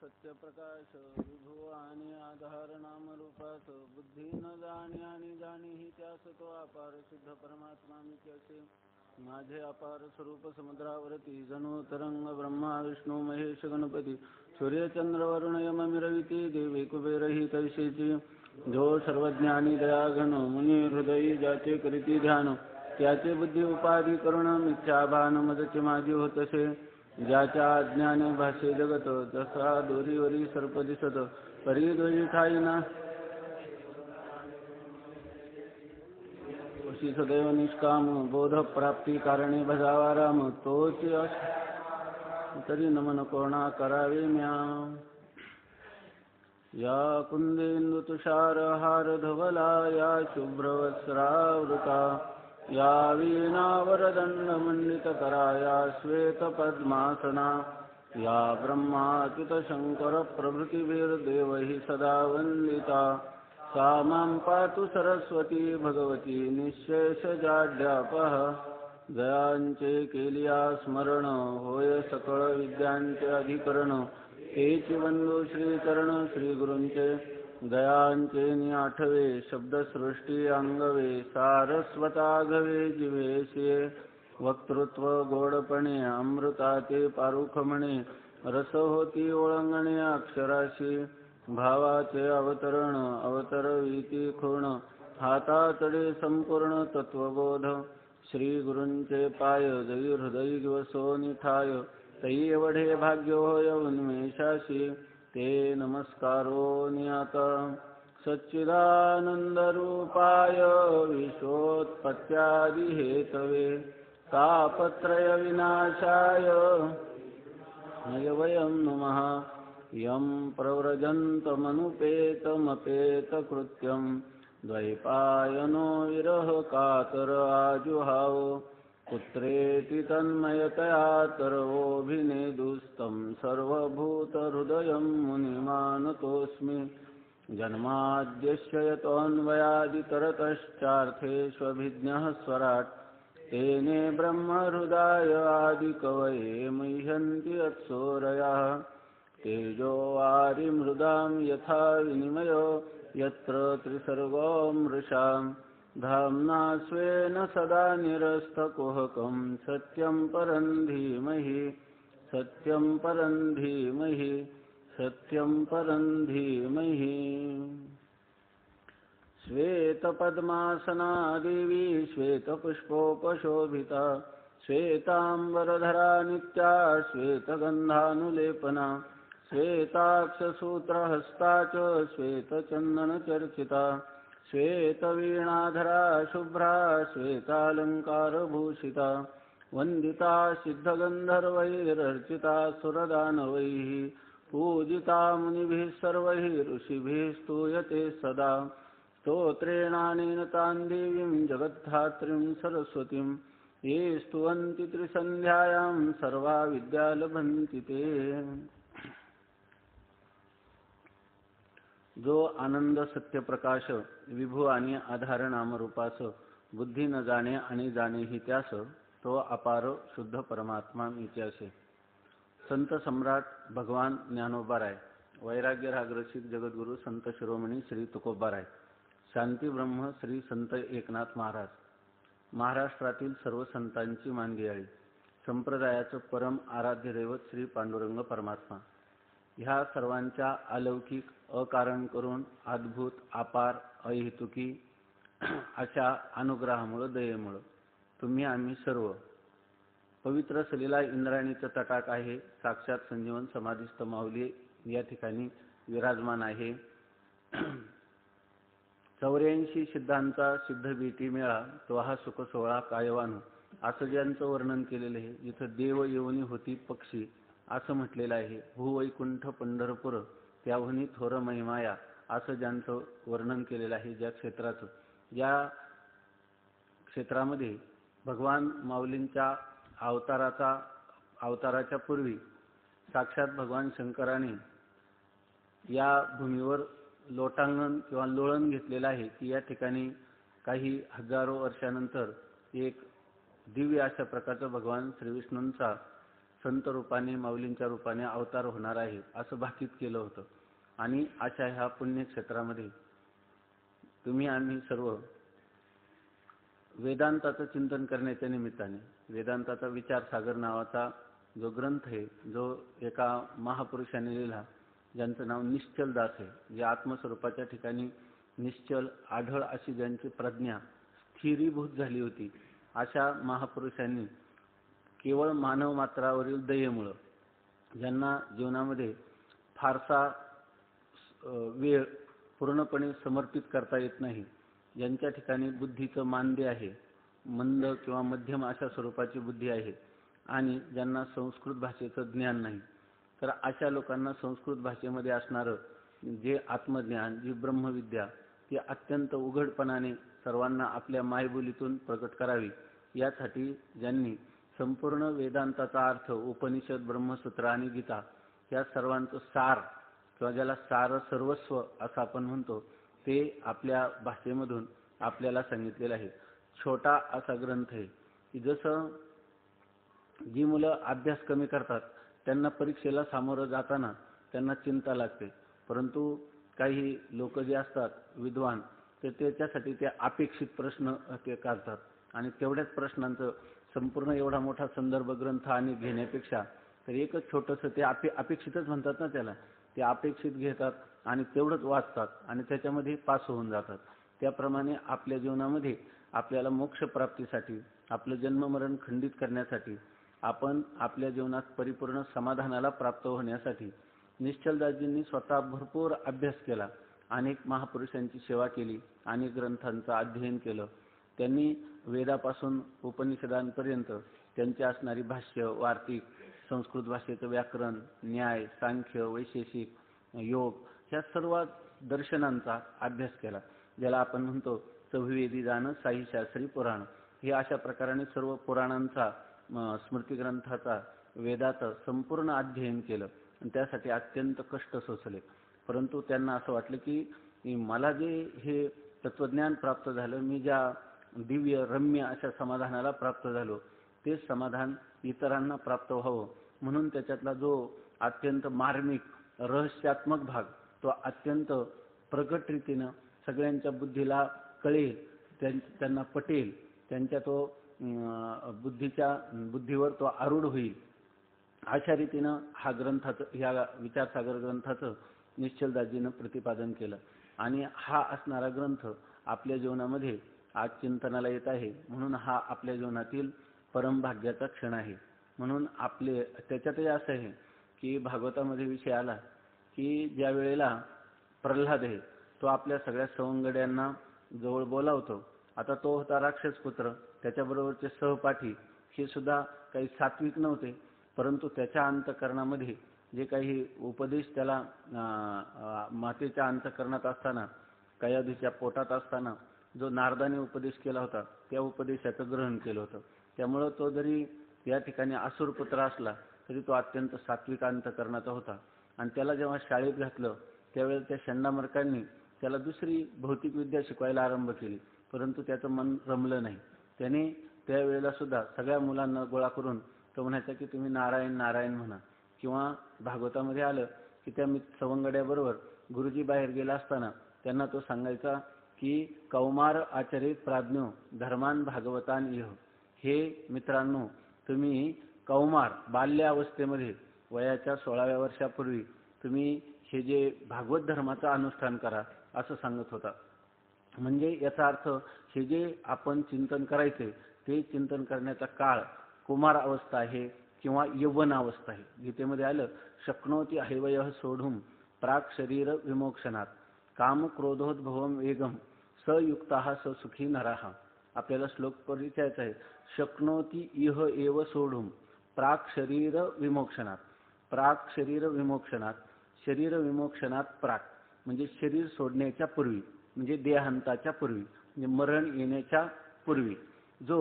सत्यप्रकाश विभू आणि आधार नामरूपास बुद्धी न जाणे आणि जाणे ही त्यास तो अपार शुद्ध परमात्मा मी त्याचे माझे अपार स्वरूप समुद्रावरती जणू तरंग ब्रह्मा विष्णू महेश गणपती सूर्यचंद्र वरुण यम मिरविती देवी कुबेरही तैसेची जो सर्वज्ञानी दयाघन मुनी हृदयी ज्याचे करीती ध्यान त्याचे बुद्धी उपाधी करुण मिथ्याभान मदचे माझी होतसे ज्याच्या अज्ञाने भाषे जगत जसा दोरीवरी सर्प दिसत परी दोरी ठाईना अशी सदैव निष्काम बोध प्राप्ती कारणे भजावा राम तोच तरी नमन कोणा करावे म्या या कुंदेंदु तुषार हार धवला या शुभ्रवस्त्रावृता या वीणावरदंड मंडितकरा या श्वेतपद्मासना या ब्रह्माच्युत शंकर प्रभृतिभिर्देवैः सदा वंदिता सा मां पातु सरस्वती भगवती निःशेषजाड्यापः जयांचे केलिया स्मरण होय सकळ विद्यांचे अधिकरण तेची वंदू श्रीचरण श्रीगुरूंचे दयांचे आठवे शब्दसृष्टी अंगवे सारस्वताघवे जिवेशे वक्तृत्व गोडपणे अमृताते पारुख म्हणे रस होती ओळंगणे अक्षराशी भावाचे अवतरण अवतरविती खूण हातातडे संपूर्ण तत्वबोध श्री गुरूंचे पाय जई हृदयी दिवसो निठाय तै एवढे भाग्य होय उन्मेषाशी ते नमस्कारो नियाता सच्चिदानंद रूपाय विश्वोत्पत्त्यादि हेतवे तापत्रय विनाशाय वयं नमः यं प्रव्रजन्तमनुपेतमपेतकृत्यं द्वैपायनो विरह कातर आजुहाव पुत्रेति तन्मयतया तरवोऽभिनेदुस्तं सर्वभूतहृदयं मुनिमानतोऽस्मि जन्माद्यस्य यतोऽन्वयादितरतश्चार्थेष्वभिज्ञः स्वराट् तेने ब्रह्महृदाय आदिकवये मुह्यन्ति यत्सूरयः तेजो वारिमृदां यथा विनिमयो यत्र त्रिसर्गो मृषा धाम्ना स्वेन सदा निरस्तकुहकं सत्यं परं धीमहि सत्यं परं धीमहि सत्यं परं धीमहि श्वेतपद्मासना देवी श्वेतपुष्पोपशोभिता श्वेतांबरधरा नित्या श्वेतगन्धानुलेपना श्वेताक्षसूत्रहस्ता च श्वेतचन्दनचर्चिता श्वेतवीणाधरा शुभ्रा श्वेतालङ्कारभूषिता वन्दिता सिद्धगन्धर्वैरर्चिता सुरदानवैः पूजिता मुनिभिः सर्वैः ऋषिभिः स्तूयते सदा स्तोत्रेणानेन तां देवीं जगद्धात्रीं सरस्वतीं ये स्तुवन्ति त्रिसन्ध्यायां सर्वा विद्या लभन्ति ते। जो आनंद सत्यप्रकाश विभू आणि आधार नामरूपास बुद्धी न जाणे आणि जाणे ही त्यास तो अपार शुद्ध परमात्मा मीच्यासे संत सम्राट भगवान ज्ञानोबाराय वैराग्य रागरसिक जगद्गुरु संत शिरोमणी श्री तुकोबाराय शांती ब्रह्म श्री संत एकनाथ महाराज महाराष्ट्रातील सर्व संतांची मानगेयाळी संप्रदायाचं परम आराध्य दैवत श्री पांडुरंग परमात्मा ह्या सर्वांच्या अलौकिक अकारण करून अद्भुत अपार अहेतुकी अशा अनुग्रहामुळे दयेमुळे तुम्ही आम्ही सर्व पवित्र सलीला इंद्रायणीचं तटाक आहे साक्षात संजीवन समाधिस्थ माऊली या ठिकाणी विराजमान आहे। 84 सिद्धांचा सिद्ध भेटी मेळा तो हा सुख सोहळा कायवान असं ज्यांचं वर्णन केलेलं आहे जिथं देव येऊनी होती पक्षी असं म्हटलेलं आहे भूवैकुंठ पंढरपूर त्याहुनी थोर महिमाया असं ज्यांचं वर्णन केलेलं आहे ज्या क्षेत्राचं ज्या क्षेत्रामध्ये भगवान माऊलींच्या अवताराच्या पूर्वी साक्षात भगवान शंकराने या भूमीवर लोटांगण किंवा लोळण घेतलेलं आहे की या ठिकाणी काही हजारो वर्षानंतर एक दिव्य अशा प्रकारचा भगवान श्री विष्णूंचा संत रूपाने माऊलींच्या रूपाने अवतार होणार आहे असं भाकीत केलं होतं. आणि अशा ह्या पुण्यक्षेत्रामध्ये तुम्ही आम्ही सर्व वेदांताचं चिंतन करण्याच्या निमित्ताने, वेदांताचा विचार सागर नावाचा जो ग्रंथ आहे, जो एका महापुरुषाने लिहिला, ज्यांचं नाव निश्चल दास आहे, जे आत्मस्वरूपाच्या ठिकाणी निश्चल आढळ अशी ज्यांची प्रज्ञा स्थिरीभूत झाली होती, अशा महापुरुषांनी केवळ मानव मात्रावरील दयेमुळं, ज्यांना जीवनामध्ये फारसा वेळ पूर्णपणे समर्पित करता येत नाही, ज्यांच्या ठिकाणी बुद्धीचं मांद्य आहे, मंद किंवा मध्यम अशा स्वरूपाची बुद्धी आहे, आणि ज्यांना संस्कृत भाषेचं ज्ञान नाही, तर अशा लोकांना संस्कृत भाषेमध्ये असणारं जे आत्मज्ञान, जी ब्रह्मविद्या, ती अत्यंत उघडपणाने सर्वांना आपल्या मायबोलीतून प्रकट करावी, यासाठी ज्यांनी संपूर्ण वेदांताचा अर्थ, उपनिषद, ब्रह्मसूत्र आणि गीता या सर्वांचं सार, किंवा ज्याला सार सर्वस्व असं आपण म्हणतो, ते आपल्या भाषेमधून आपल्याला सांगितलेलं आहे. छोटा असा ग्रंथ आहे की जसं जी मुलं अभ्यास कमी करतात त्यांना परीक्षेला सामोरं जाताना त्यांना चिंता लागते, परंतु काही लोक जे असतात विद्वान, ते त्याच्यासाठी ते अपेक्षित प्रश्न ते काढतात आणि तेवढ्याच प्रश्नांचं संपूर्ण एवढा मोठा संदर्भ ग्रंथ आणि घेण्यापेक्षा तर एकच छोटंसं ते अपेक्षितच म्हणतात ना त्याला, ते अपेक्षित घेतात आणि तेवढंच वाचतात आणि त्याच्यामध्ये पास होऊन जातात. त्याप्रमाणे आपल्या जीवनामध्ये आपल्याला मोक्षप्राप्तीसाठी, आपलं जन्ममरण खंडित करण्यासाठी, आपण आपल्या जीवनात परिपूर्ण समाधानाला प्राप्त होण्यासाठी निश्चलदासजींनी स्वतः भरपूर अभ्यास केला, अनेक महापुरुषांची सेवा केली, अनेक ग्रंथांचं अध्ययन केलं. त्यांनी वेदापासून उपनिषदांपर्यंत त्यांची असणारी भाष्य, वार्तिक, संस्कृत भाषेचं व्याकरण, न्याय, सांख्य, वैशेषिक, योग ह्या सर्व दर्शनांचा अभ्यास केला, ज्याला आपण म्हणतो चहुवेदी जाणं, साईशास्त्री पुराण. हे अशा प्रकाराने सर्व पुराणांचा, स्मृतिग्रंथाचा, वेदाचं संपूर्ण अध्ययन केलं आणि त्यासाठी अत्यंत कष्ट सोसले. परंतु त्यांना असं वाटलं की मला जे हे तत्वज्ञान प्राप्त झालं, मी ज्या दिव्य रम्य अशा समाधानाला प्राप्त झालो, ते समाधान इतरांना प्राप्त व्हावं म्हणून त्याच्यातला जो अत्यंत मार्मिक रहस्यात्मक भाग, तो अत्यंत प्रगट रीतीनं सगळ्यांच्या बुद्धीला कळेल, त्यांना पटेल, त्यांच्या तो बुद्धीवर तो आरूढ होईल, अशा रीतीनं हा ग्रंथाचं, ह्या विचारसागर ग्रंथाचं निश्चलदासजीनं प्रतिपादन केलं. आणि हा असणारा ग्रंथ आपल्या जीवनामध्ये आज चिंतनाला येत आहे, म्हणून हा आपल्या जीवनातील परमभाग्याचा क्षण आहे. म्हणून आपले त्याच्यातही असं आहे की भागवतामध्ये विषय आला की ज्या वेळेला प्रल्हाद आहे तो आपल्या सगळ्या सवंगड्यांना जवळ बोलावतो. आता तो होता राक्षस पुत्र, त्याच्याबरोबरचे सहपाठी हे सुद्धा काही सात्विक नव्हते, परंतु त्याच्या अंतःकरणामध्ये जे काही उपदेश त्याला मातेच्या अंतःकरणात असताना, कयाधीच्या पोटात असताना जो नारदाने उपदेश केला होता, त्या उपदेशाचं ग्रहण केलं होतं. त्यामुळं तो जरी या ठिकाणी असुरपुत्र असला तरी तो अत्यंत सात्विक अंतःकरणाचा होता. आणि त्याला जेव्हा शाळेत घातलं त्यावेळेस त्या षंडामर्कांनी त्याला दुसरी भौतिक विद्या शिकवायला आरंभ केली, परंतु त्याचं मन रमलं नाही. त्याने त्यावेळेला सुद्धा सगळ्या मुलांना गोळा करून तो म्हणायचा की तुम्ही नारायण नारायण म्हणा. किंवा भागवतामध्ये आलं की त्या सवंगड्याबरोबर गुरुजी बाहेर गेला असताना त्यांना तो सांगायचा की कौमार आचरित प्राज्ञो धर्मान भागवतान इह. हे मित्रांनो, तुम्ही कौमार बाल्यावस्थेमध्ये वयाच्या 16व्या वर्षापूर्वी तुम्ही हे जे भागवत धर्माचं अनुष्ठान करा असं सांगत होता. म्हणजे याचा अर्थ हे जे आपण चिंतन करायचे ते चिंतन करण्याचा काळ कुमार अवस्था आहे किंवा यौवन अवस्था आहे. गीतेमध्ये आलं शक्नोती हैवयः सोढुम प्राक शरीर विमोक्षणात काम क्रोधोद्भवम वेगम सयुक्ताः स सुखी नराः. आपल्याला श्लोक परिचयाचा आहे. शक्नोती इह एव सोढुम प्राक शरीर विमोक्षणात. प्राक शरीर विमोक्षणात, शरीर विमोक्षणात प्राक म्हणजे शरीर सोडण्याच्या पूर्वी, म्हणजे देहांताच्या पूर्वी, म्हणजे मरण येण्याच्या पूर्वी. जो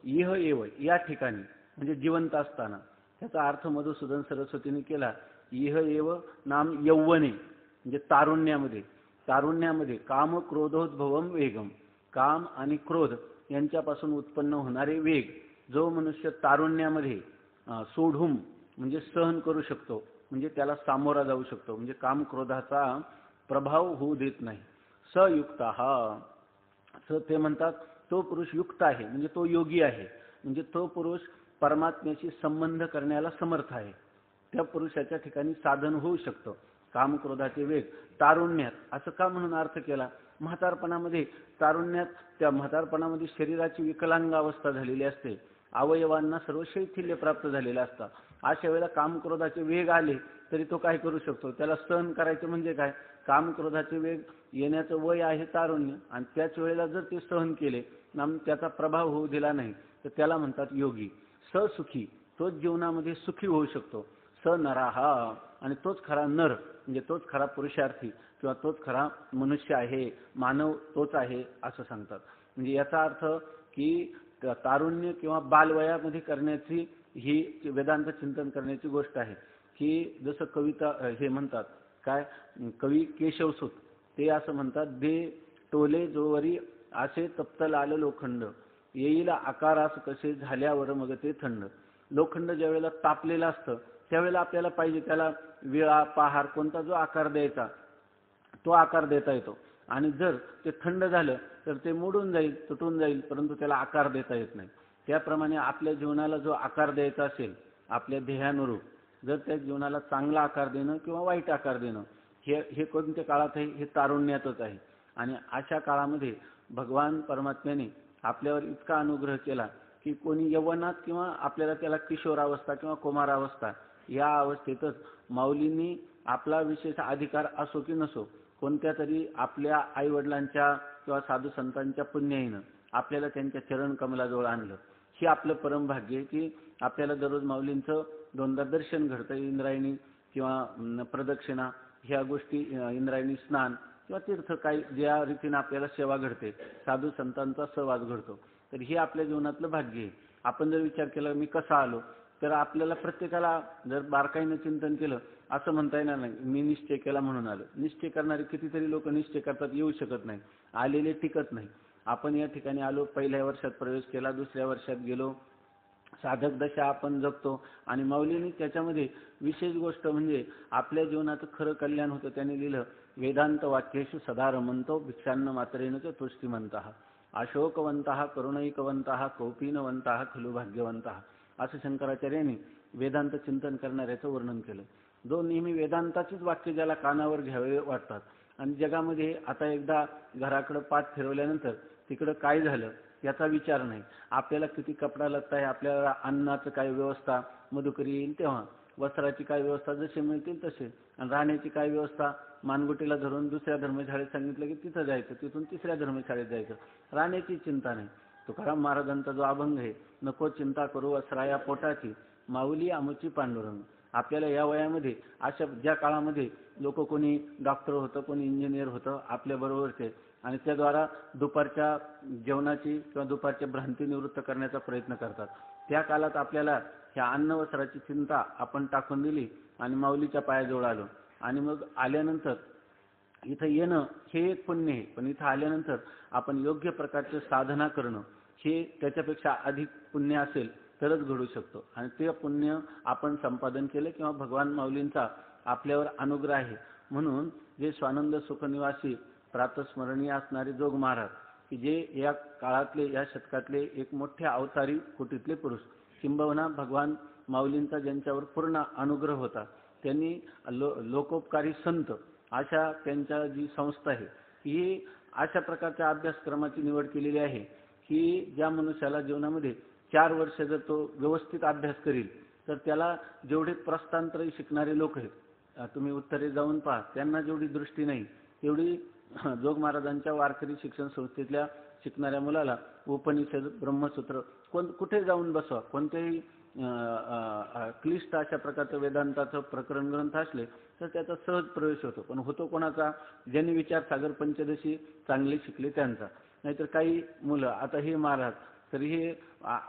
इह एव या ठिकाणी म्हणजे जिवंत असताना, त्याचा अर्थ मधुसूदन सरस्वतीने केला. इह एव नाम यौवने म्हणजे तारुण्यामध्ये, तारुण्यामध्ये काम क्रोधोद्भवम वेगम, काम आणि क्रोध यांच्यापासून उत्पन्न होणारे वेग जो मनुष्य तारुण्यामध्ये सोढूम म्हणजे सहन करू शकतो, म्हणजे त्याला सामोरा जाऊ शकतो, म्हणजे काम क्रोधाचा प्रभाव होऊ देत नाही. सयुक्त हा ते म्हणतात तो पुरुष युक्त आहे, म्हणजे तो योगी आहे, म्हणजे तो पुरुष परमात्म्याशी संबंध करण्याला समर्थ आहे. त्या पुरुषाच्या ठिकाणी साधन होऊ शकतं. काम क्रोधाचे वेग तारुण्यात असं का म्हणून अर्थ केला? म्हातारपणामध्ये तारुण्यात त्या म्हातारपणामध्ये शरीराची विकलांग अवस्था झालेली असते, अवयवांना सर्व शैथिल्य प्राप्त झालेलं असतं. अशा वेळेला काम क्रोधाचे वेग आले तरी तो काय करू शकतो? त्याला सहन करायचं म्हणजे काय? काम क्रोधाचे वेग येण्याचं वय आहे तारुण्य, आणि त्याच वेळेला जर ते सहन केले आणि त्याचा प्रभाव होऊ दिला नाही तर त्याला म्हणतात योगी. ससुखी तोच जीवनामध्ये सुखी होऊ शकतो. स नराहा आणि तोच खरा नर, म्हणजे तोच खरा पुरुषार्थी किंवा तोच खरा मनुष्य आहे, मानव तोच आहे असं सांगतात. म्हणजे याचा अर्थ की तारुण्य किंवा बालवयामध्ये करण्याची ही वेदांत चिंतन करण्याची गोष्ट आहे. की जसं कविता हे म्हणतात काय, कवी केशवसूत ते असं म्हणतात, दे टोले जोवरी असे तप्त लाल लोखंड, येईल आकारास कसे झाल्यावर मग ते थंड. लोखंड ज्या वेळेला तापलेलं असतं त्यावेळेला आपल्याला पाहिजे त्याला विळा पहार कोणता जो आकार द्यायचा तो आकार देता येतो, आणि जर ते थंड झालं तर ते मोडून जाईल, तुटून जाईल, परंतु त्याला आकार देता येत नाही. त्याप्रमाणे आपल्या जीवनाला जो आकार द्यायचा असेल आपल्या ध्येयानुरूप, जर त्या जीवनाला चांगला आकार देणं किंवा वाईट आकार देणं हे कोणत्या काळात आहे? हे तारुण्यातच आहे. आणि अशा काळामध्ये भगवान परमात्म्याने आपल्यावर इतका अनुग्रह केला की कोणी यवनात किंवा आपल्याला त्याला किशोरावस्था किंवा कुमारावस्था या अवस्थेतच माऊलींनी आपला विशेष अधिकार असो की नसो कोणत्या तरी आपल्या आईवडिलांच्या किंवा साधू संतांच्या पुण्याईनं आपल्याला त्यांच्या चरण कमलाजवळ आणलं. हे आपलं परम भाग्य आहे की आपल्याला दररोज माऊलींचं दोनदा दर्शन घडतं. इंद्रायणी किंवा प्रदक्षिणा ह्या गोष्टी, इंद्रायणी स्नान किंवा तीर्थ काही ज्या रीतीने आपल्याला सेवा घडते, साधू संतांचा सहवास घडतो, तर हे आपल्या जीवनातलं भाग्य आहे. आपण जर विचार केला मी कसा आलो, तर आपल्याला प्रत्येकाला जर बारकाईनं चिंतन केलं असं म्हणता येणार नाही मी निश्चय केला म्हणून आलो. निश्चय करणारे कितीतरी लोक निश्चय करतात, येऊ शकत नाही, आलेले टिकत नाही. आपण या ठिकाणी आलो, पहिल्या वर्षात प्रवेश केला, दुसऱ्या वर्षात गेलो, साधक दशा आपण जगतो, आणि माऊलींनी त्याच्यामध्ये विशेष गोष्ट म्हणजे आपल्या जीवनाचं खरं कल्याण होतं. त्यांनी लिहिलं, वेदांत वाक्येषु सदा रमंतो भिक्षान्न मात्रेन च तुष्टिमंतः अशोकवंतः करुणैकवंतः कौपीनवंतः खलु भाग्यवंतः. असं शंकराचार्यांनी वेदांत चिंतन करणाऱ्याचं वर्णन केलं. जो नेहमी वेदांताचीच वाक्य ज्याला कानावर घ्यावे वाटतात, आणि जगामध्ये आता एकदा घराकडे पाठ फिरवल्यानंतर तिकडं काय झालं याचा विचार नाही, आपल्याला किती कपडा लत्ता आहे, आपल्याला अन्नाचं काय व्यवस्था मधुकरी येईल तेव्हा, वस्त्राची काय व्यवस्था जसे मिळतील तसे, आणि राहण्याची काय व्यवस्था मानगुटीला धरून दुसऱ्या धर्मशाळेत सांगितलं की तिथं जायचं, तिथून तिसऱ्या धर्मशाळेत जायचं, राहण्याची चिंता नाही. तुकाराम महाराजांचा जो अभंग आहे, नको चिंता करू वस्त्राया पोटाची माऊली आमुची पांडुरंग. आपल्याला या वयामध्ये अशा ज्या काळामध्ये लोक कोणी डॉक्टर होतं, कोणी इंजिनियर होतं आपल्या बरोबरचे, आणि त्याद्वारा दुपारच्या जेवणाची किंवा दुपारच्या भ्रांती निवृत्त करण्याचा प्रयत्न करतात, त्या काळात आपल्याला ह्या अन्न वस्त्राची चिंता आपण टाकून दिली आणि माऊलीच्या पायाजवळ आलो. आणि मग आल्यानंतर इथं येणं हे एक पुण्य आहे, पण इथं आल्यानंतर आपण योग्य प्रकारचे साधना करणं हे त्याच्यापेक्षा अधिक पुण्य असेल तरच घडू शकतो. आणि ते पुण्य आपण संपादन केले किंवा भगवान माऊलींचा आपल्यावर अनुग्रह आहे. म्हणून जे स्वानंद सुखनिवासी प्रातस्मरणीय असणारे जोग महाराज, की जे या काळातले या शतकातले एक मोठे अवतारी कुटीतले पुरुष, किंबहुना भगवान माऊलींचा ज्यांच्यावर पूर्ण अनुग्रह होता, त्यांनी लोकोपकारी संत अशा त्यांच्या जी संस्था आहे ही अशा प्रकारच्या अभ्यासक्रमाची निवड केलेली आहे की ज्या मनुष्याला जीवनामध्ये 4 वर्ष जर तो व्यवस्थित अभ्यास करील तर त्याला जेवढे प्रस्थांतरी शिकणारे लोक आहेत, तुम्ही उत्तरे जाऊन पहा, त्यांना जेवढी दृष्टी नाही तेवढी जोग महाराजांच्या वारकरी शिक्षण संस्थेतल्या शिकणाऱ्या मुलाला उपनिषद ब्रह्मसूत्र कुठे जाऊन बसवा, कोणतेही क्लिष्ट अशा प्रकारचं वेदांताचं प्रकरण ग्रंथ असले तर त्याचा सहज प्रवेश होतो. पण होतो कोणाचा? ज्यांनी विचारसागर पंचदशी चांगले शिकले त्यांचा. नाहीतर काही मुलं आता हे महाराज तर हे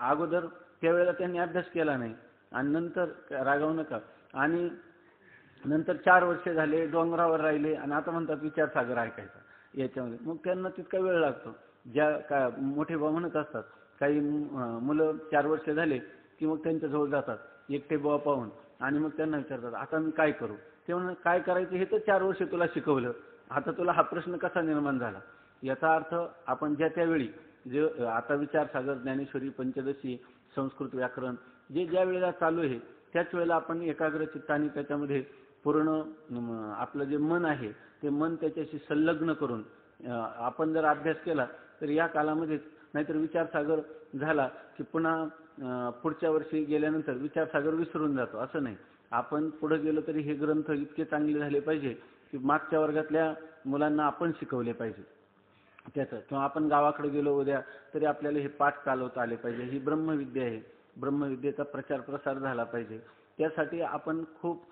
अगोदर त्यावेळेला त्यांनी अभ्यास केला नाही आणि नंतर रागावू नका, आणि नंतर 4 वर्ष झाले डोंगरावर राहिले आणि आता म्हणतात विचारसागर ऐकायचा याच्यामध्ये, मग त्यांना तितका वेळ लागतो. ज्या काय मोठे भाऊ म्हणत असतात, काही मुलं 4 वर्ष झाले की मग त्यांच्याजवळ जातात एकटे बुवा पाहून आणि मग त्यांना विचारतात आता मी काय करू. ते म्हणतात काय करायचं हे तर 4 वर्ष तुला शिकवलं, आता तुला हा प्रश्न कसा निर्माण झाला. याचा अर्थ आपण ज्या त्यावेळी जे आता विचारसागर, ज्ञानेश्वरी, पंचदशी, संस्कृत व्याकरण जे ज्या वेळेला चालू आहे त्याच वेळेला आपण एकाग्र चित्ताने त्याच्यामध्ये पूर्ण आपलं जे मन आहे ते मन त्याच्याशी संलग्न करून आपण जर अभ्यास केला तर या कालामध्ये, नाहीतर विचारसागर झाला की पुन्हा पुढच्या वर्षी गेल्यानंतर विचारसागर विसरून जातो. असं नाही, आपण पुढे गेलो तरी हे ग्रंथ इतके चांगले झाले पाहिजे की मागच्या वर्गातल्या मुलांना आपण शिकवले पाहिजे त्याचं, किंवा आपण गावाकडे गेलो उद्या तरी आपल्याला हे पाठ चालवता आले पाहिजे. ही ब्रह्मविद्या आहे, ब्रह्मविद्येचा प्रचार प्रसार झाला पाहिजे. त्यासाठी आपण खूप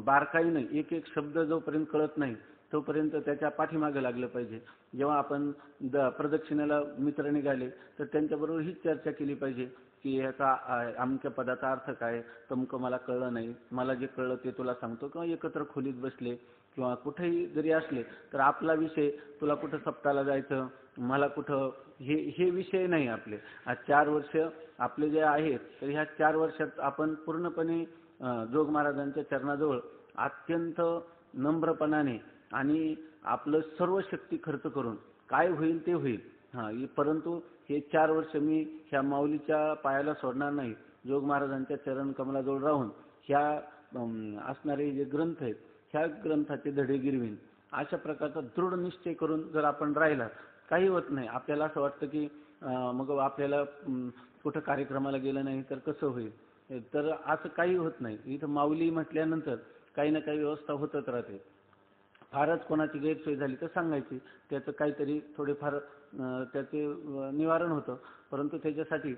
बारकाईने एक एक शब्द जोपर्यंत कळत नाही तोपर्यंत त्याच्या पाठीमागे लागलं पाहिजे. जेव्हा आपण प्रदक्षिणेला मित्र निघाले तर त्यांच्याबरोबर ही चर्चा केली पाहिजे की ह्याचा अमक्या पदाचा अर्थ काय, तमकं मला कळलं नाही, मला जे कळलं ते तुला सांगतो. किंवा एकत्र खोलीत बसले किंवा कुठेही जरी असले तर आपला विषय, तुला कुठं सप्ताहाला जायचं, मला कुठं, हे विषय नाही आपले. आज 4 वर्ष आपले जे आहेत तर ह्या 4 वर्षात आपण पूर्णपणे जोग महाराजांच्या चरणाजवळ अत्यंत नम्रपणाने आणि आपलं सर्व शक्ती खर्च करून काय होईल ते होईल, परंतु हे 4 वर्ष मी ह्या माऊलीच्या पायाला सोडणार नाही. जोग महाराजांच्या चरण कमलाजवळ राहून ह्या असणारे जे ग्रंथ आहेत ह्या ग्रंथाचे धडे गिरवीन, अशा प्रकारचा दृढ निश्चय करून जर आपण राहिला काही होत नाही. आपल्याला असं वाटतं की मग आपल्याला कुठं कार्यक्रमाला गेलं नाही तर कसं होईल, तर असं काही होत नाही. इथं माऊली म्हटल्यानंतर काही ना काही व्यवस्था होतच राहते. फारच कोणाची गैरसोय झाली तर सांगायची, त्याचं काहीतरी थोडेफार त्याचे निवारण होतं. परंतु त्याच्यासाठी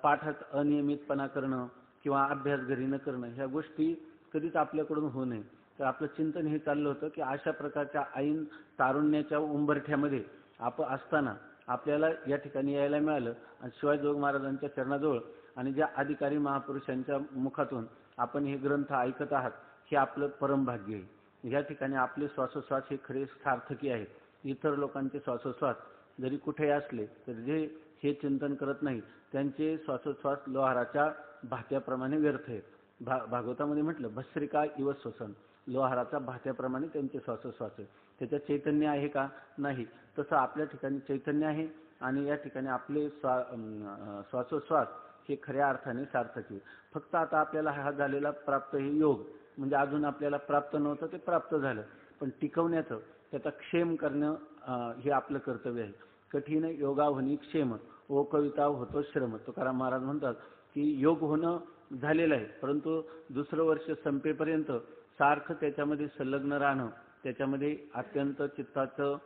पाठात अनियमितपणा करणं किंवा अभ्यास घरी न करणं ह्या गोष्टी कधीच आपल्याकडून होऊ नये. तर आपलं चिंतन हे चाललं होतं की अशा प्रकारच्या ऐन तारुण्याच्या उंबरठ्यामध्ये आपण असताना आपल्याला या ठिकाणी यायला मिळालं आणि शिवाजी जोग महाराजांच्या चरणाजवळ आणि ज्या अधिकारी महापुरुषांच्या मुखातून आपण हे ग्रंथ ऐकत आहात हे आपलं परमभाग्य आहे. या ठिकाणी आपले श्वासोश्वास हे खरे सार्थकी आहेत. इतर लोकांचे श्वासोश्वास जरी कुठे असले तर जे हे चिंतन करत नाही त्यांचे श्वासोश्वास लोहाराच्या भात्याप्रमाणे व्यर्थ आहेत. भागवतामध्ये म्हटलं भस्त्रिका इव श्वसन, लोहाराच्या भात्याप्रमाणे त्यांचे श्वासोश्वास आहे. त्याच्यात चैतन्य आहे का? नाही. तसं आपल्या ठिकाणी चैतन्य आहे आणि या ठिकाणी आपले श्वासोश्वास हे खऱ्या अर्थाने सार्थकी. फक्त आता आपल्याला हा झालेला प्राप्त हे योग म्हणजे अजून आपल्याला प्राप्त नव्हतं ते प्राप्त झालं, पण टिकवण्याचं त्याचा क्षेम करणं हे आपलं कर्तव्य आहे. कठीण योगावनी क्षेम ओ कविता होतो श्रम. तुकाराम महाराज म्हणतात की योग होणं झालेलं आहे, परंतु दुसरं वर्ष संपेपर्यंत सारखं त्याच्यामध्ये संलग्न राहणं, त्याच्यामध्ये अत्यंत चित्ताचं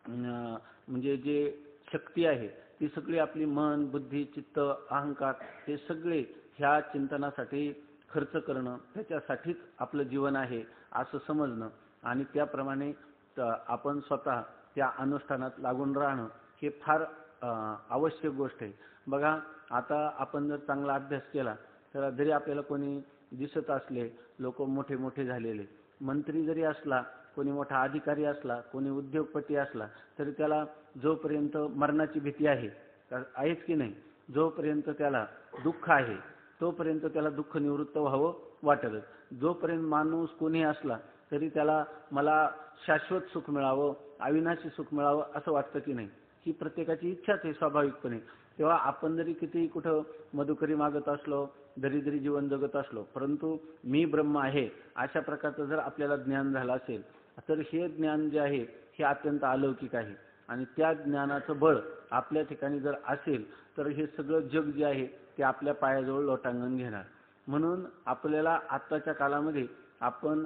म्हणजे जे शक्ती आहे ती सगळी आपली मन, बुद्धी, चित्त, अहंकार हे सगळे ह्या चिंतनासाठी खर्च करणं, त्याच्यासाठीच आपलं जीवन आहे असं समजणं आणि त्याप्रमाणे आपण स्वतः त्या अनुष्ठानात लागून राहणं हे फार आवश्यक गोष्ट आहे. बघा, आता आपण जर चांगला अभ्यास केला तर जरी आपल्याला कोणी दिसत असले, लोक मोठे मोठे झालेले, मंत्री जरी असला, कोणी मोठा अधिकारी असला, कोणी उद्योगपती असला, तरी त्याला जोपर्यंत मरणाची भीती आहे, आहेच की नाही, जोपर्यंत त्याला दुःख आहे तोपर्यंत त्याला दुःख निवृत्त व्हावं वाटलं. जोपर्यंत माणूस कोणी असला तरी त्याला मला शाश्वत सुख मिळावं, अविनाशी सुख मिळावं असं वाटतं की नाही. ही प्रत्येकाची इच्छाच आहे स्वाभाविकपणे. तेव्हा आपण जरी किती कुठं मधुकरी मागत असलो, दरिद्री जीवन जगत असलो, परंतु मी ब्रह्म आहे अशा प्रकारचं जर आपल्याला ज्ञान झालं असेल तर हे ज्ञान जे आहे हे अत्यंत अलौकिक आहे आणि त्या ज्ञानाचं बळ आपल्या ठिकाणी जर असेल तर हे सगळं जग जे आहे ते आपल्या पायाजवळ लोटांगण घेणार. म्हणून आपल्याला आत्ताच्या कालामध्ये आपण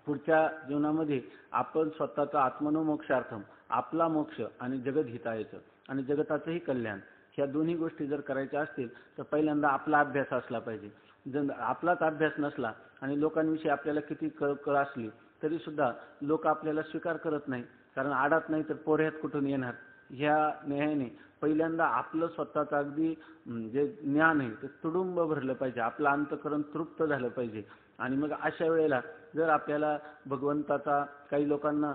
पुढच्या जीवनामध्ये आपण स्वतःचा आत्मनोमोक्षार्थम, आपला मोक्ष आणि जगत हितायचं आणि जगताचंही कल्याण, ह्या दोन्ही गोष्टी जर करायच्या असतील तर पहिल्यांदा आपला अभ्यास असला पाहिजे. जर आपलाच अभ्यास नसला आणि लोकांविषयी आपल्याला किती कळ असली तरी सुद्धा लोक आपल्याला स्वीकार करत नाही, कारण आडात नाही तर पोऱ्यात कुठून येणार. ह्या न्यायाने पहिल्यांदा आपलं स्वतःचं अगदी जे ज्ञान आहे ते तुडुंब भरलं पाहिजे, आपलं अंतःकरण तृप्त झालं पाहिजे. आणि मग अशा वेळेला जर आपल्याला भगवंताचा, काही लोकांना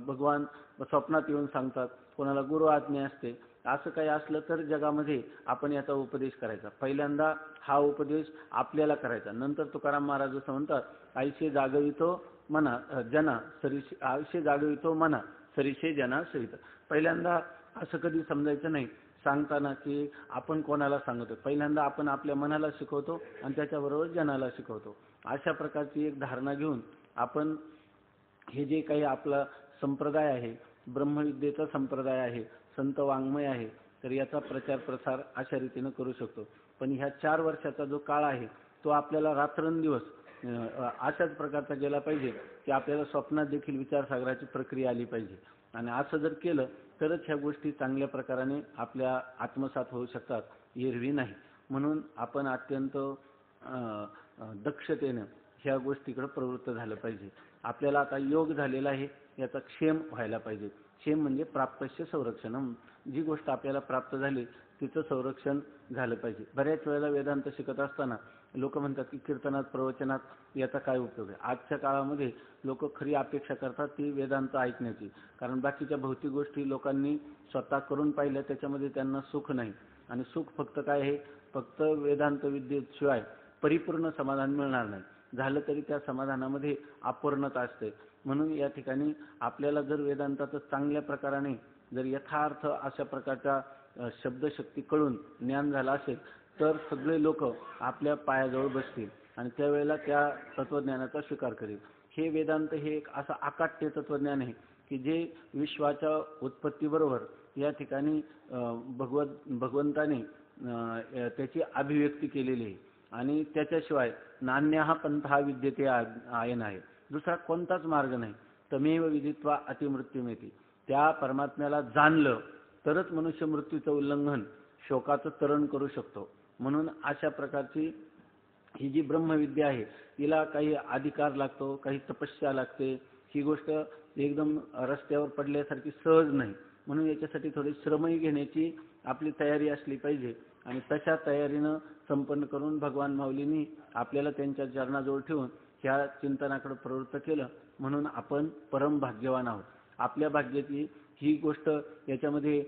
भगवान स्वप्नात येऊन सांगतात, कोणाला गुरु आज्ञा असते, असं काही असलं तर जगामध्ये आपण याचा उपदेश करायचा. पहिल्यांदा हा उपदेश आपल्याला करायचा. नंतर तुकाराम महाराज असं म्हणतात, आयुष्य जागवितो मना जना सरीशे, आयुष्य जागवितो मना सरीशे जना सहित. पहिल्यांदा असं कधी समजायचं नाही सांगताना की आपण कोणाला सांगतो. पहिल्यांदा आपण आपल्या मनाला शिकवतो आणि त्याच्याबरोबर जनाला शिकवतो. अशा प्रकारची एक धारणा घेऊन आपण हे जे काही आपला संप्रदाय आहे, ब्रह्मविद्येचा संप्रदाय आहे, संत वाङ्मय आहे, तर याचा प्रचार प्रसार अशा रीतीने करू शकतो. पण ह्या 4 वर्षाचा जो काळ आहे तो आपल्याला रात्रंदिवस अशाच प्रकारचा गेला पाहिजे की आपल्याला स्वप्नात देखील विचारसागराची प्रक्रिया आली पाहिजे. आणि असं जर केलं तरच ह्या गोष्टी चांगल्या प्रकाराने आपल्या आत्मसात होऊ शकतात, एरवी नाही. म्हणून आपण अत्यंत दक्षतेने ह्या गोष्टीकडे प्रवृत्त झालं पाहिजे. आपल्याला आता योग झालेला आहे, याचा क्षेम व्हायला पाहिजे. क्षेम म्हणजे प्राप्तस्य संरक्षणम. जी गोष्ट आपल्याला प्राप्त झाली तिचं संरक्षण झालं पाहिजे. बऱ्याच वेळेला वेदांत शिकत असताना लोक म्हणतात की कीर्तनात प्रवचनात याचा काय उपयोग आहे. आजच्या काळामध्ये लोक खरी अपेक्षा करतात ती वेदांत ऐकण्याची, कारण बाकीच्या भौतिक गोष्टी लोकांनी स्वतः करून पाहिल्या, त्याच्यामध्ये त्यांना सुख नाही. आणि सुख फक्त काय आहे, फक्त वेदांत विद्येशिवाय परिपूर्ण समाधान मिळणार नाही. झालं तरी त्या समाधानामध्ये अपूर्णता असते. म्हणून या ठिकाणी आपल्याला जर वेदांताचं चांगल्या प्रकाराने जर यथार्थ अशा प्रकारच्या शब्दशक्ती कळून ज्ञान झालं असेल तर सगळे लोक आपल्या पायाजवळ बसतील आणि त्यावेळेला त्या तत्वज्ञानाचा स्वीकार करील. हे वेदांत हे एक असं अकाट्य तत्वज्ञान आहे की जे विश्वाच्या उत्पत्तीबरोबर या ठिकाणी भगवंताने त्याची अभिव्यक्ती केलेली आहे. आणि त्याच्याशिवाय नान्यः पंथः विद्यते आयन आहे, दुसरा कोणताच मार्ग नाही. तमेव विदित्वा अतिमृत्युमेती. त्या परमात्म्याला जाणलं तरच मनुष्य मृत्यूचं उल्लंघन, शोकाचं तरण करू शकतो. म्हणून अशा प्रकारची ही जी ब्रह्मविद्या आहे तिला काही अधिकार लागतो, काही तपस्या लागते. ही गोष्ट एकदम रस्त्यावर पडल्यासारखी सहज नाही. म्हणून याच्यासाठी थोडी श्रमही घेण्याची आपली तयारी असली पाहिजे. आणि तशा तयारीनं संपन्न करून भगवान माऊलींनी आपल्याला त्यांच्या चरणाजवळ ठेवून ह्या चिंतनाकडे प्रवृत्त केलं. म्हणून आपण परम भाग्यवान आहोत. आपल्या भाग्याची ही गोष्ट याच्यामध्ये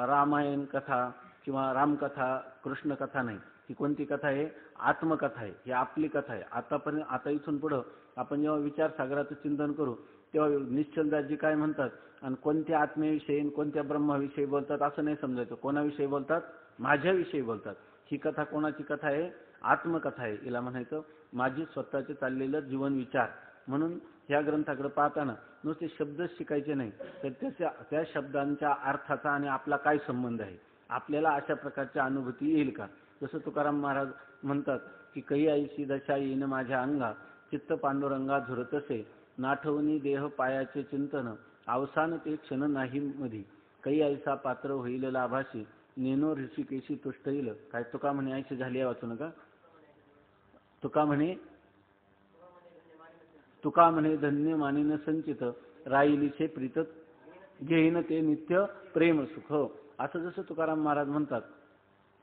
रामायण कथा किंवा रामकथा कृष्णकथा नाही. ही कोणती कथा आहे, आत्मकथा आहे. ही आपली कथा आहे. आतापर्यंत आता इथून पुढं आपण जेव्हा विचारसागराचं चिंतन करू तेव्हा निश्चलदासजी काय म्हणतात आणि कोणत्या आत्मेविषयी कोणत्या ब्रह्माविषयी बोलतात असं नाही समजायचं. कोणाविषयी बोलतात, माझ्याविषयी बोलतात. ही कथा कोणाची कथा आहे, आत्मकथा आहे. हिला म्हणायचं माझी स्वतःचे चाललेलं जीवन विचार. म्हणून ह्या ग्रंथाकडे पाहताना नुसते शब्द शिकायचे नाही तर त्या शब्दांच्या अर्थाचा आणि आपला काय संबंध आहे, आपल्याला अशा प्रकारच्या अनुभूती येईल का. जसं तुकाराम महाराज म्हणतात की कै ऐशी दशा येईन माझ्या अंगा, चित्त पांडुरंगा झुरतसे, नाठवणी देह पायाचे चिंतन, अवसान ते क्षण नाही मधी, कै ऐसा पात्र होईल लाभाशी, नेनो ऋषिकेशी तुष्ट येईल. काय तुका म्हणे ऐशी झाली आहे, वाचू नका. तुका म्हणे धन्य मानिन संचित, राईलीचे प्रीत घेईन ते नित्य प्रेम सुख. असं जसं तुकाराम महाराज म्हणतात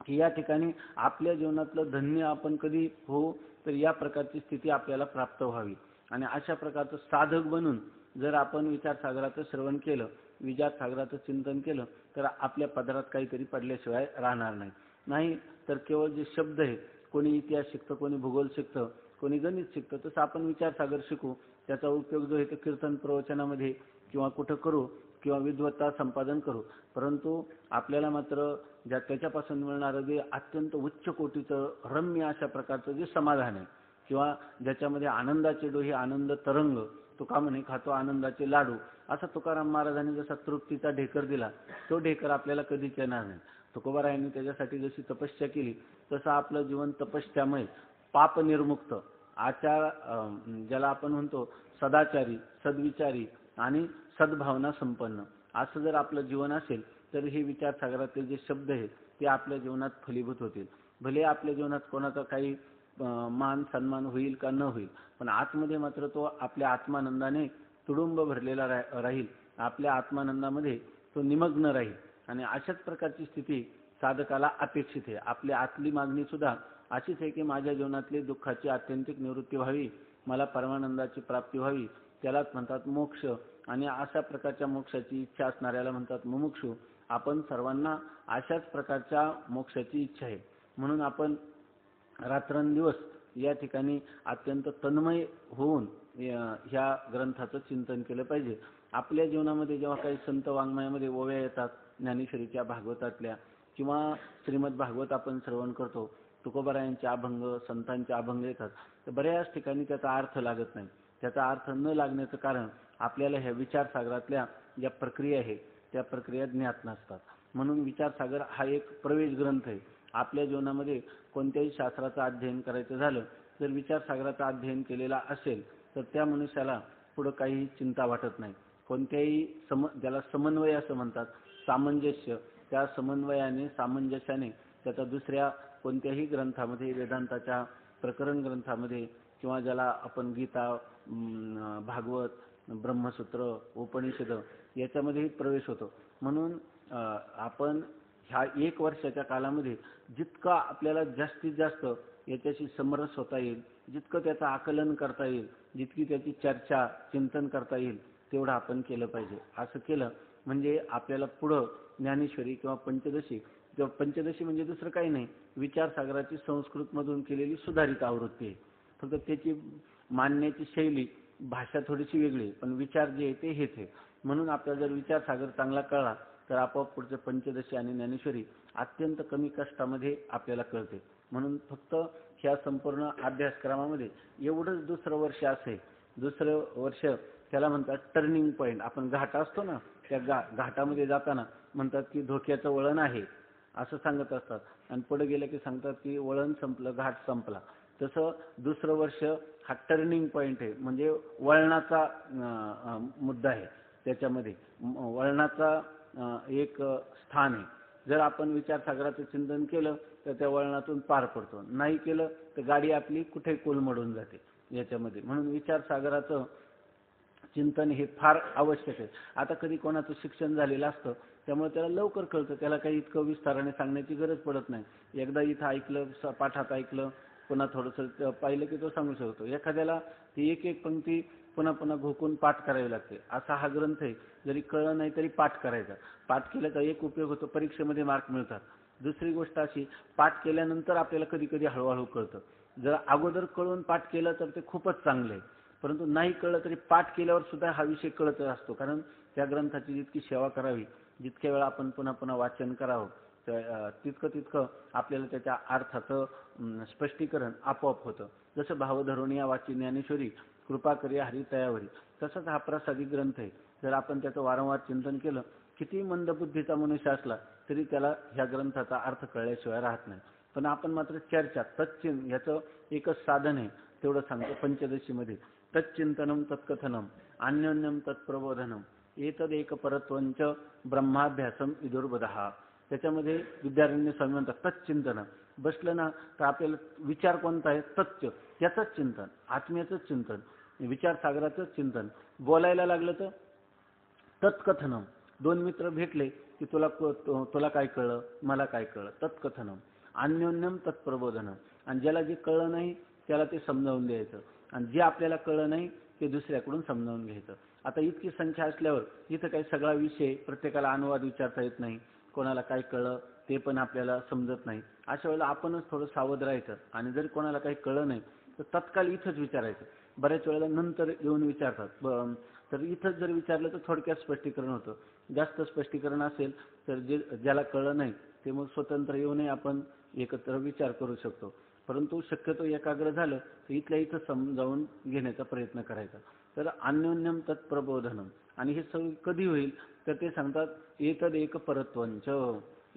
की या ठिकाणी आपल्या जीवनातलं धन्य आपण कधी होऊ तर या प्रकारची स्थिती आपल्याला प्राप्त व्हावी. आणि अशा प्रकारचं साधक बनून जर आपण विचारसागराचं श्रवण केलं, विचारसागराचं चिंतन केलं तर आपल्या पदरात काहीतरी पडल्याशिवाय राहणार नाही. नाही तर केवळ जे शब्द आहे, कोणी इतिहास शिकतं, कोणी भूगोल शिकतं, कोणी गणित शिकतं, तसं आपण विचारसागर शिकू. त्याचा उपयोग जो आहे तो कीर्तन प्रवचनामध्ये किंवा कुठं करू किंवा विद्वत्ता संपादन करू. परंतु आपल्याला मात्र त्याच्यापासून मिळणारं जे अत्यंत उच्च कोटीचं रम्य अशा प्रकारचं जे समाधान आहे किंवा ज्याच्यामध्ये आनंदाचे डोहे, आनंद तरंग, तुका म्हणे खातो आनंदाचे लाडू, असा तुकाराम महाराजांनी जसा तृप्तीचा ढेकर दिला तो ढेकर आपल्याला कधीच येणार नाही. तुकोबारायांनी त्याच्यासाठी जशी तपस्या केली तसं आपलं जीवन तपस्यामुळे पाप निर्मुक्त, आचार ज्याला आपण म्हणतो सदाचारी, सद्विचारी आणि सद्भावना संपन्न असं जर आपलं जीवन असेल तर हे विचारसागरातले जे शब्द आहेत ते आपल्या जीवनात फलीभूत होतील. भले आपल्या जीवनात कोणाचा काही मान सन्मान होईल का न होईल, पण आतमध्ये मात्र तो आपल्या आत्मानंदाने तुडुंब भरलेला राहील. आपल्या आत्मानंदामध्ये तो निमग्न राहील. आणि अशाच प्रकारची स्थिती साधकाला अपेक्षित आहे. आपल्या आतली मागणी सुद्धा अशीच आहे की माझ्या जीवनातली दुःखाची आत्यंतिक निवृत्ती व्हावी, मला परमानंदाची प्राप्ती व्हावी. त्यालाच म्हणतात मोक्ष. आणि अशा प्रकारच्या मोक्षाची इच्छा असणाऱ्याला म्हणतात मुमुक्षु. आपण सर्वांना अशाच प्रकारच्या मोक्षाची इच्छा आहे, म्हणून आपण रात्रंदिवस या ठिकाणी अत्यंत तन्मय होऊन ह्या ग्रंथाचं चिंतन केलं पाहिजे. आपल्या जीवनामध्ये जेव्हा काही संत वाङ्मयामध्ये ओव्या येतात, ज्ञानेश्वरीच्या, भागवतातल्या किंवा श्रीमद भागवत आपण श्रवण करतो, तुकोबारायांचे अभंग, संतांचे अभंग येतात, तर बऱ्याच ठिकाणी त्याचा अर्थ लागत नाही. त्याचा अर्थ न लागण्याचं कारण आपल्याला ह्या विचारसागरातल्या ज्या प्रक्रिया आहेत त्या प्रक्रिया ज्ञात नसतात. म्हणून विचारसागर हा एक प्रवेश ग्रंथ आहे. आपल्या जीवनामध्ये कोणत्याही शास्त्राचं अध्ययन करायचं झालं तर विचारसागराचं अध्ययन केलेला असेल तर त्या मनुष्याला पुढं काही चिंता वाटत नाही. कोणत्याही ज्याला समन्वय असं म्हणतात, सामंजस्य, त्या समन्वयाने, सामंजस्याने त्याचा दुसऱ्या कोणत्याही ग्रंथामध्ये, वेदांताच्या प्रकरण ग्रंथामध्ये किंवा ज्याला आपण गीता, भागवत, ब्रह्मसूत्र, उपनिषद याच्यामध्येही प्रवेश होतो. म्हणून आपण ह्या 1 वर्षाच्या कालामध्ये जितका आपल्याला जास्तीत जास्त याच्याशी समरस होता येईल, जितकं त्याचं आकलन करता येईल, जितकी त्याची चर्चा, चिंतन करता येईल तेवढं आपण केलं पाहिजे. असं केलं म्हणजे आपल्याला पुढं ज्ञानेश्वरी किंवा पंचदशी म्हणजे दुसरं काही नाही, विचारसागराची संस्कृतमधून केलेली सुधारित आवृत्ती आहे. फक्त त्याची मांडण्याची शैली, भाषा थोडीशी वेगळी, पण विचार जे आहे ते हेच आहे. म्हणून आपल्याला जर विचारसागर चांगला कळला तर आपोआप पुढचं पंचदशी आणि ज्ञानेश्वरी अत्यंत कमी कष्टामध्ये आपल्याला कळते. म्हणून फक्त ह्या संपूर्ण अभ्यासक्रमामध्ये एवढंच दुसरं वर्ष असे, दुसरं वर्ष त्याला म्हणतात टर्निंग पॉईंट. आपण घाट असतो ना, त्या घाटामध्ये जाताना म्हणतात की धोक्याचं वळण आहे असं सांगत असतात, आणि पुढे गेलं की सांगतात की वळण संपलं, घाट संपला. तसं दुसरं वर्ष हा टर्निंग पॉईंट आहे, म्हणजे वळणाचा मुद्दा आहे. त्याच्यामध्ये वळणाचा एक स्थान आहे. जर आपण विचारसागराचं चिंतन केलं तर त्या वळणातून पार पडतो, नाही केलं तर गाडी आपली कुठे कोलमडून जाते याच्यामध्ये. म्हणून विचारसागराचं चिंतन हे फार आवश्यक आहे. आता कधी कोणाचं शिक्षण झालेलं असतं त्यामुळे त्याला लवकर कळतं, त्याला काही इतकं विस्ताराने सांगण्याची गरज पडत नाही. एकदा इथं ऐकलं, पाठात ऐकलं, पुन्हा थोडंसं पाहिलं की तो सांगू शकतो. एखाद्याला ती एक एक पंक्ती पुन्हा पुन्हा घोकून पाठ करावी लागते. असा हा ग्रंथ आहे. जरी कळलं नाही तरी पाठ करायचा. पाठ केल्याचा एक उपयोग होतो, परीक्षेमध्ये मार्क मिळतात. दुसरी गोष्ट अशी, पाठ केल्यानंतर आपल्याला कधी कधी हळूहळू कळतं. जर अगोदर कळून पाठ केलं तर ते खूपच चांगलं आहे, परंतु नाही कळलं तरी पाठ केल्यावर सुद्धा हा विषय कळत असतो. कारण त्या ग्रंथाची जितकी सेवा करावी, जितक्या वेळा आपण पुन्हा पुन्हा वाचन करावं, तितकं आपल्याला त्याच्या अर्थाचं स्पष्टीकरण आपोआप होतं. जसं भावधरुणी या वाची ज्ञानेश्वरी कृपा करी हरी तयावरी, तसंच हा प्रसादी ग्रंथ आहे. जर आपण त्याचं वारंवार चिंतन केलं, किती मंदबुद्धीचा मनुष्य असला तरी त्याला ह्या ग्रंथाचा अर्थ कळल्याशिवाय राहत नाही. पण आपण मात्र चर्चा, तत्चिंतन ह्याचं एकच साधन आहे तेवढं सांगतो पंचदशीमध्ये. तच्चिंतनम तत्कथनम अन्योन्यम तत्प्रबोधनम एतदेक परत्वंच ब्रह्माभ्यासम विदुर्बधः. त्याच्यामध्ये विद्यारण्य स्वामी म्हणतात तच्चिंतन. बसलं ना तर आपल्याला विचार कोणता आहे, तच्च, त्याचंच चिंतन, आत्म्याचंच चिंतन, विचारसागराचंच चिंतन. बोलायला लागलं तर तत्कथनम. 2 मित्र भेटले की तुला काय कळलं, मला काय कळलं, तत्कथनम. अन्योन्यम तत्प्रबोधनम. आणि ज्याला जे कळलं नाही त्याला ते समजावून द्यायचं, आणि जे आपल्याला कळलं नाही ते दुसऱ्याकडून समजावून घ्यायचं. आता इतकी संख्या असल्यावर इथं काही सगळा विषय प्रत्येकाला अनुवाद विचारता येत नाही, कोणाला काय कळलं ते पण आपल्याला समजत नाही. अशा वेळेला आपणच थोडं सावध राहायचं, आणि जर कोणाला काही कळलं नाही तर तत्काळ इथंच विचारायचं. बऱ्याच वेळेला नंतर येऊन विचारतात, तर इथंच जर विचारलं तर थोडक्यात स्पष्टीकरण होतं. जास्त स्पष्टीकरण असेल तर ज्याला कळलं नाही ते मग स्वतंत्र येऊनही आपण एकत्र विचार करू शकतो. परंतु शक्यतो एकाग्र झालं तर इथल्या इथं समजावून घेण्याचा प्रयत्न करायचा. तर अन्योन्यम तत्प्रबोधनम. आणि हे सगळं कधी होईल तर ते सांगतात एतद एक परत्वंच,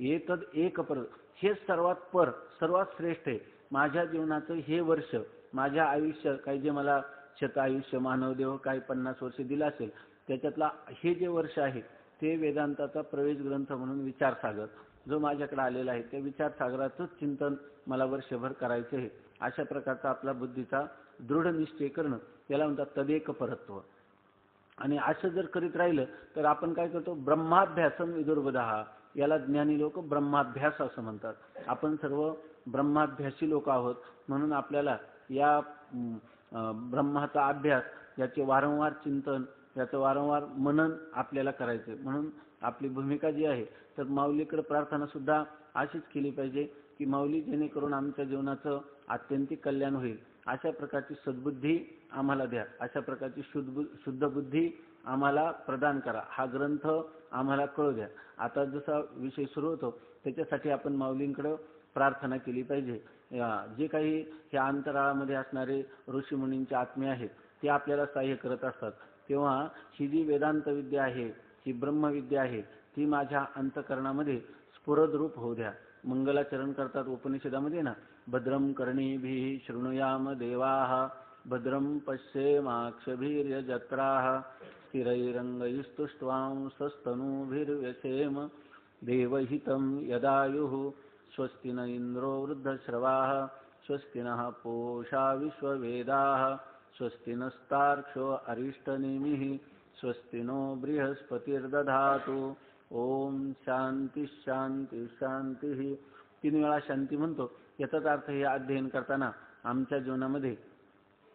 एतद एक पर, हे सर्वात श्रेष्ठ आहे. माझ्या जीवनाचं हे वर्ष, माझ्या आयुष्य काही जे मला शतायुष्य मानवदेह काही 50 वर्ष दिलं असेल त्याच्यातला हे जे वर्ष आहे ते वेदांताचा प्रवेश ग्रंथ म्हणून विचारसागर जो माझ्याकडे आलेला आहे त्या विचारसागराचंच चिंतन मला वर्षभर करायचं आहे. अशा प्रकारचा आपला बुद्धीचा दृढ निश्चय करणं त्याला म्हणतात तदेक परत्व. आणि असं जर करीत राहिलं तर आपण काय करतो, ब्रह्माभ्यासम विदुर्बधः. याला ज्ञानी लोक ब्रह्माभ्यास असं म्हणतात. आपण सर्व ब्रह्माभ्यासी लोक आहोत, म्हणून आपल्याला या ब्रह्माचा अभ्यास, याचे वारंवार चिंतन, याचं वारंवार मनन आपल्याला करायचं. म्हणून आपली भूमिका जी आहे तर माऊलीकडे प्रार्थना सुद्धा अशीच केली पाहिजे की माऊली जेणेकरून आमच्या जीवनाचं आत्यंतिक कल्याण होईल अशा प्रकारची सद्बुद्धी आम्हाला द्या, अशा प्रकारची शुद्ध बुद्धी आम्हाला प्रदान करा, हा ग्रंथ आम्हाला कळू द्या. आता जसा विषय सुरू होतो त्याच्यासाठी आपण माऊलींकडे प्रार्थना केली पाहिजे. जे काही ह्या अंतराळामध्ये असणारे ऋषीमुनींचे आत्मे आहेत ते आपल्याला सहाय्य करत असतात, तेव्हा ही जी वेदांत विद्या आहे, ही ब्रह्मविद्या आहे, ती माझ्या अंतकरणामध्ये स्फुरद रूप होऊ द्या. मंगलाचरण करतात उपनिषदामध्ये ना, भद्रम कर्णीभिः शृणुयाम देवाः भद्रम पश्येमाक्षभिर्यजत्राः स्थिरैरङ्गैस्तुष्ट्वां स्वस्तनूभिर्व्यसेम देवहितं यदायुः स्वस्ति न इंद्रो वृद्धश्रवाः स्वस्ति नः पूषा विश्ववेदाः स्वस्ति नस्तार्क्ष्यो अरिष्टनेमिः स्वस्ति नो बृहस्पतिर्दधातु. ओम शांती शांती शांती. 3 वेळा शांती म्हणतो. याचाच अर्थ हे अध्ययन करताना आमच्या जीवनामध्ये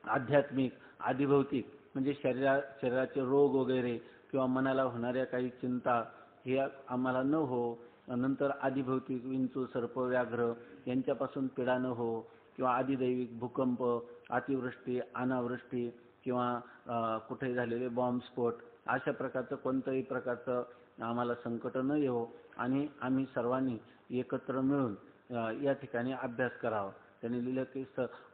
आध्यात्मिक आधिभौतिक म्हणजे शरीराचे रोग वगैरे किंवा मनाला होणाऱ्या काही चिंता हे आम्हाला न हो, नंतर आधिभौतिक विंचू सर्प व्याघ्र यांच्यापासून पीडा न हो, किंवा आदिदैविक भूकंप अतिवृष्टी अनावृष्टी किंवा कुठे झालेले बॉम्बस्फोट अशा प्रकारचं कोणत्याही प्रकारचं आम्हाला संकट न येवो आणि आम्ही सर्वांनी एकत्र मिळून या ठिकाणी अभ्यास करावा. त्यांनी लिहिलं की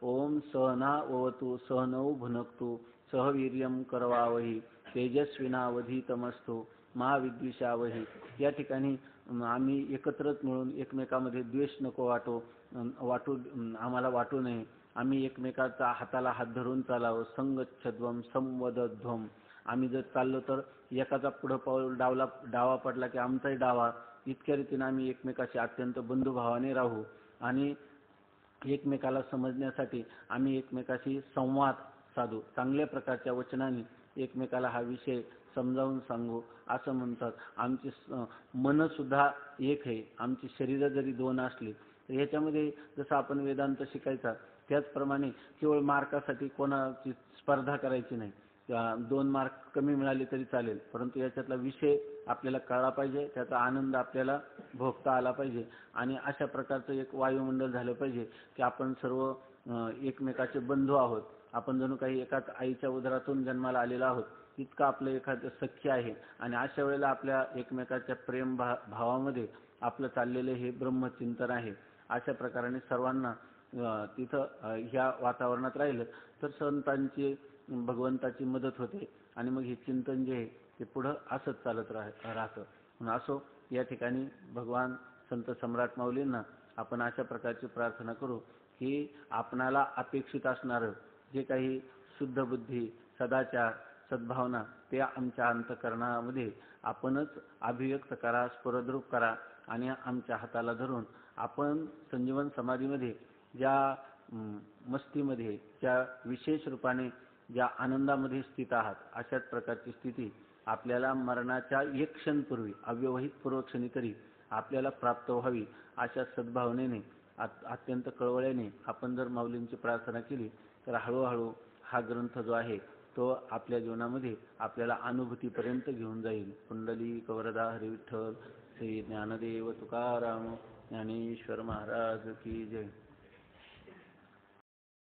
ओम सहनावतु सहनौ भुनक्तु सह वीर्यं करवावही तेजस्विनावधीतमस्तु मा विद्विषावही. या ठिकाणी आम्ही एकत्रच मिळून एकमेकांमध्ये द्वेष नको आम्हाला वाटू नये. आम्ही एकमेकाचा हाताला हात धरून चालावं. संगच्छध्वम संवदध्वम. आम्ही जर चाललो तर एकाचा पुढं पाऊल डावा पडला की आमचाही डावा, इतक्या रीतीने आम्ही एकमेकाशी अत्यंत बंधुभावाने राहू आणि एकमेकाला समजण्यासाठी आम्ही एकमेकाशी संवाद साधू. चांगल्या प्रकारच्या वचनाने एकमेकाला हा विषय समजावून सांगू. असं म्हणतात आमची मन सुद्धा एक आहे, आमची शरीर जरी 2 असली तर ह्याच्यामध्ये जसं आपण वेदांत शिकायचा त्याचप्रमाणे केवळ मार्कासाठी कोणाची स्पर्धा करायची नाही. 2 मार्क कमी मिळाले तरी चालेल, परंतु याच्यातला विषय आपल्याला कळला पाहिजे, त्याचा आनंद आपल्याला भोगता आला पाहिजे. आणि अशा प्रकारचं एक वायुमंडल झालं पाहिजे की आपण सर्व एकमेकाचे बंधू आहोत. आपण जणू काही एकाच आईच्या उदरातून जन्माला आलेला आहोत, इतकं आपलं एखादं सख्य आहे. आणि अशा वेळेला आपल्या एकमेकाच्या प्रेम भावामध्ये आपलं चाललेलं हे ब्रह्मचिंतन आहे. अशा प्रकारे सर्वांना तिथं ह्या वातावरणात राहिलं तर संतांची भगवंताची मदत होते आणि मग हे चिंतन जे आहे ते पुढं असंच चालत राहतं. म्हणून असो या ठिकाणी भगवान संत सम्राट माऊलींना आपण अशा प्रकारची प्रार्थना करू की आपणाला अपेक्षित असणारं जे काही शुद्ध बुद्धी सदाचार सद्भावना ते आमच्या अंतकरणामध्ये आपणच अभिव्यक्त करा, स्फुरद्रूप करा. आणि आमच्या हाताला धरून आपण संजीवन समाधीमध्ये ज्या मस्तीमध्ये ज्या विशेष रूपाने ज्या आनंदामध्ये स्थित आहात अशाच प्रकारची स्थिती आपल्याला मरणाच्या 1 क्षणपूर्वी अव्यवहित पूर्वक्षणी तरी आपल्याला प्राप्त व्हावी. अशा सद्भावनेने अत्यंत कळवळ्याने आपण जर माऊलींची प्रार्थना केली तर हळूहळू हा ग्रंथ जो आहे तो आपल्या जीवनामध्ये आपल्याला अनुभूतीपर्यंत घेऊन जाईल. पुंडलिक वरदा हरी विठ्ठल. श्री ज्ञानदेव तुकाराम ज्ञानेश्वर महाराज की जय.